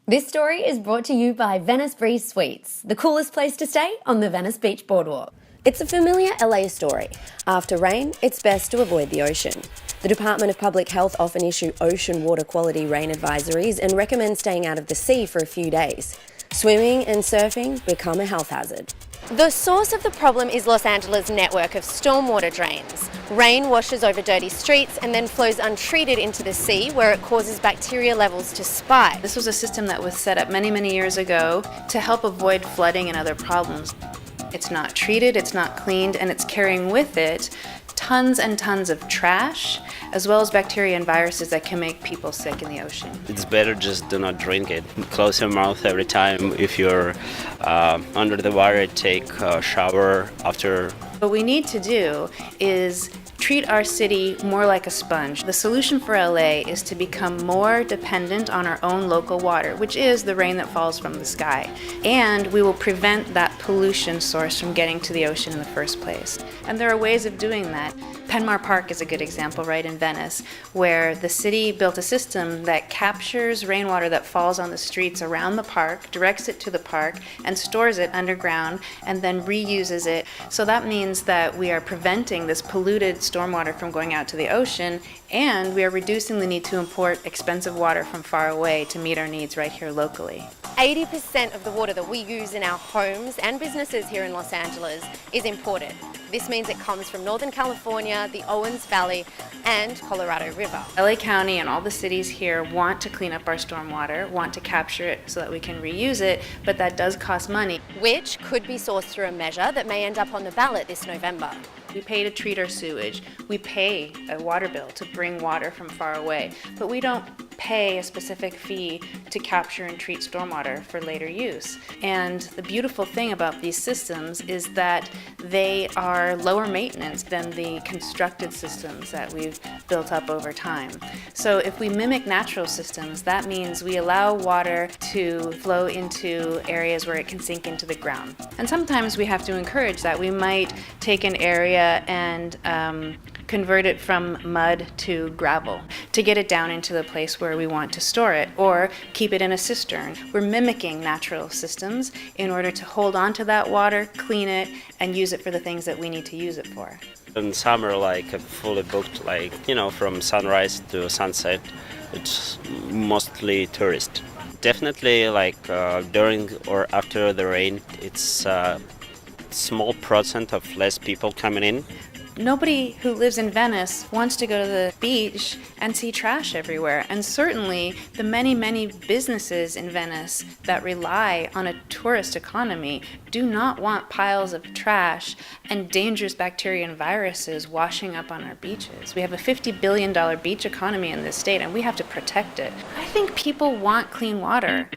This story is brought to you by Venice Breeze Suites, the coolest place to stay on the Venice Beach Boardwalk. It's a familiar LA story. After rain, it's best to avoid the ocean. The Department of Public Health often issue ocean water quality rain advisories and recommend staying out of the sea for a few days. Swimming and surfing become a health hazard. The source of the problem is Los Angeles' network of stormwater drains. Rain washes over dirty streets and then flows untreated into the sea, where it causes bacteria levels to spike. This was a system that was set up many years ago to help avoid flooding and other problems. It's not treated, it's not cleaned, and it's carrying with it tons and tons of trash, as well as bacteria and viruses that can make people sick in the ocean. It's better just do not drink it. Close your mouth every time. If you're under the water, take a shower after. What we need to do is treat our city more like a sponge. The solution for LA is to become more dependent on our own local water, which is the rain that falls from the sky. And we will prevent that pollution source from getting to the ocean in the first place. And there are ways of doing that. Penmar Park is a good example, right, in Venice, where the city built a system that captures rainwater that falls on the streets around the park, directs it to the park, and stores it underground, and then reuses it. So that means that we are preventing this polluted stormwater from going out to the ocean, and we are reducing the need to import expensive water from far away to meet our needs right here locally. 80% of the water that we use in our homes and businesses here in Los Angeles is imported. This means it comes from Northern California, the Owens Valley, and Colorado River. LA County and all the cities here want to clean up our stormwater, want to capture it so that we can reuse it, but that does cost money. Which could be sourced through a measure that may end up on the ballot this November. We pay to treat our sewage. We pay a water bill to bring water from far away, but we don't pay a specific fee to capture and treat stormwater for later use. And the beautiful thing about these systems is that they are lower maintenance than the constructed systems that we've built up over time. So if we mimic natural systems, that means we allow water to flow into areas where it can sink into the ground. And sometimes we have to encourage that. We might take an area and convert it from mud to gravel to get it down into the place where we want to store it, or keep it in a cistern. We're mimicking natural systems in order to hold on to that water, clean it, and use it for the things that we need to use it for. In summer, fully booked, from sunrise to sunset, it's mostly tourist. Definitely, during or after the rain, it's small percent of less people coming in. Nobody who lives in Venice wants to go to the beach and see trash everywhere. And certainly the many businesses in Venice that rely on a tourist economy do not want piles of trash and dangerous bacteria and viruses washing up on our beaches. We have a $50 billion beach economy in this state, and we have to protect it. I think people want clean water.